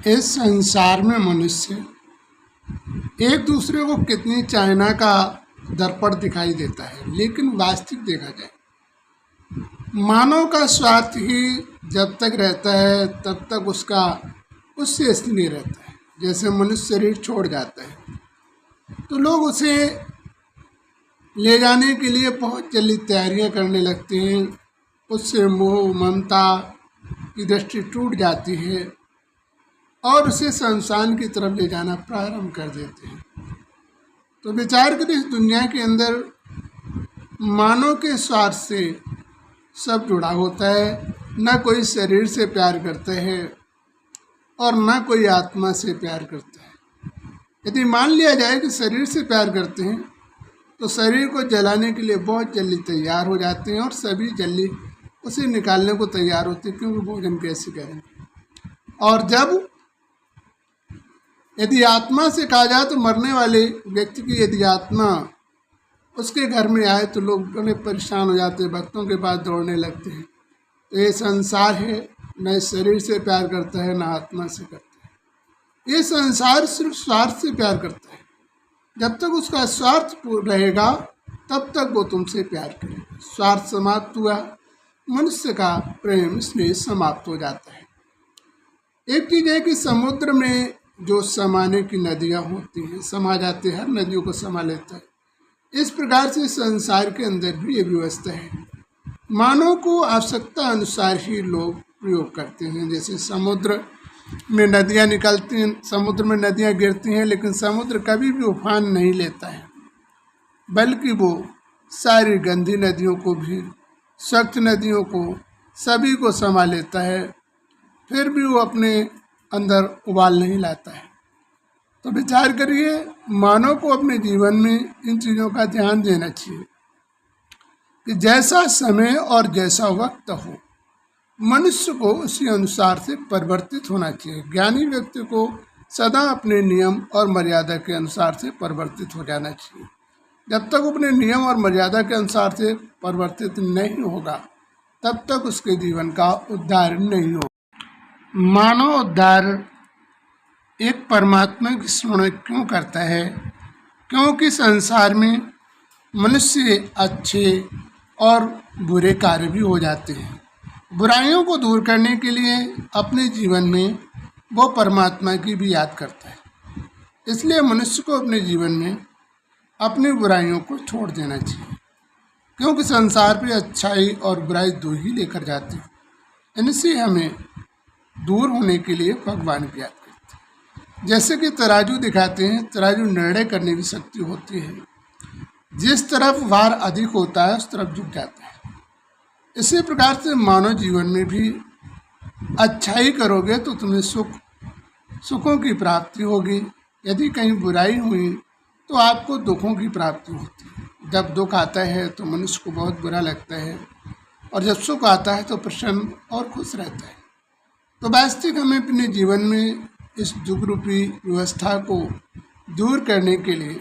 इस संसार में मनुष्य एक दूसरे को कितनी चाइना का दर्पण दिखाई देता है, लेकिन वास्तविक देखा जाए मानव का स्वार्थ ही जब तक रहता है तब तक उसका उससे स्नेह रहता है। जैसे मनुष्य शरीर छोड़ जाता है तो लोग उसे ले जाने के लिए बहुत जल्दी तैयारियां करने लगते हैं। उससे मोह ममता की दृष्टि टूट जाती है और उसे शमशान की तरफ ले जाना प्रारंभ कर देते हैं। तो विचार करें, इस दुनिया के अंदर मानव के स्वार्थ से सब जुड़ा होता है। न कोई शरीर से प्यार करता है और न कोई आत्मा से प्यार करता है। यदि मान लिया जाए कि शरीर से प्यार करते हैं तो शरीर को जलाने के लिए बहुत जल्दी तैयार हो जाते हैं और सभी जल्दी उसे निकालने को तैयार होते हैं, क्योंकि भोजन कैसे करेंगे। और जब यदि आत्मा से कहा जाए तो मरने वाले व्यक्ति की यदि आत्मा उसके घर में आए तो लोग बड़े परेशान हो जाते हैं, भक्तों के पास दौड़ने लगते हैं। तो ये संसार है, न शरीर से प्यार करता है न आत्मा से करता है। ये संसार सिर्फ स्वार्थ से प्यार करता है। जब तक उसका स्वार्थ रहेगा तब तक वो तुमसे प्यार करेगा। स्वार्थ समाप्त हुआ, मनुष्य का प्रेम स्नेह समाप्त हो जाता है। एक चीज़ है कि समुद्र में जो समाने की नदियाँ होती हैं, समा जाते हैं, हर नदियों को समा लेता है। इस प्रकार से संसार के अंदर भी ये व्यवस्था है। मानव को आवश्यकता अनुसार ही लोग प्रयोग करते हैं। जैसे समुद्र में नदियाँ निकलती हैं, समुद्र में नदियाँ गिरती हैं, लेकिन समुद्र कभी भी उफान नहीं लेता है, बल्कि वो सारी गंदी नदियों को भी, स्वच्छ नदियों को, सभी को समा लेता है। फिर भी वो अपने अंदर उबाल नहीं लाता है। तो विचार करिए, मानव को अपने जीवन में इन चीज़ों का ध्यान देना चाहिए कि जैसा समय और जैसा वक्त हो, मनुष्य को उसी अनुसार से परिवर्तित होना चाहिए। ज्ञानी व्यक्ति को सदा अपने नियम और मर्यादा के अनुसार से परिवर्तित हो जाना चाहिए। जब तक अपने नियम और मर्यादा के अनुसार से परिवर्तित नहीं होगा तब तक उसके जीवन का उद्धार नहीं होगा। मानव उद्धार एक परमात्मा की स्मरण क्यों करता है? क्योंकि संसार में मनुष्य अच्छे और बुरे कार्य भी हो जाते हैं। बुराइयों को दूर करने के लिए अपने जीवन में वो परमात्मा की भी याद करता है। इसलिए मनुष्य को अपने जीवन में अपनी बुराइयों को छोड़ देना चाहिए, क्योंकि संसार पे अच्छाई और बुराई दो ही लेकर जाती है। इनसे हमें दूर होने के लिए भगवान की याद करते हैं। जैसे कि तराजू दिखाते हैं, तराजू निर्णय करने की शक्ति होती है। जिस तरफ भार अधिक होता है उस तरफ झुक जाता है। इसी प्रकार से मानव जीवन में भी अच्छाई करोगे तो तुम्हें सुखों की प्राप्ति होगी। यदि कहीं बुराई हुई तो आपको दुखों की प्राप्ति होती है। जब दुख आता है तो मनुष्य को बहुत बुरा लगता है, और जब सुख आता है तो प्रसन्न और खुश रहता है। तो वास्तविक हमें अपने जीवन में इस दुख रूपी व्यवस्था को दूर करने के लिए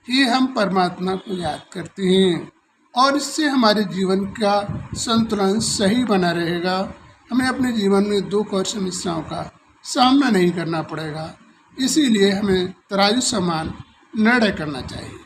ही हम परमात्मा को याद करते हैं, और इससे हमारे जीवन का संतुलन सही बना रहेगा। हमें अपने जीवन में दुख और समस्याओं का सामना नहीं करना पड़ेगा। इसीलिए हमें तराजू समान निर्णय करना चाहिए।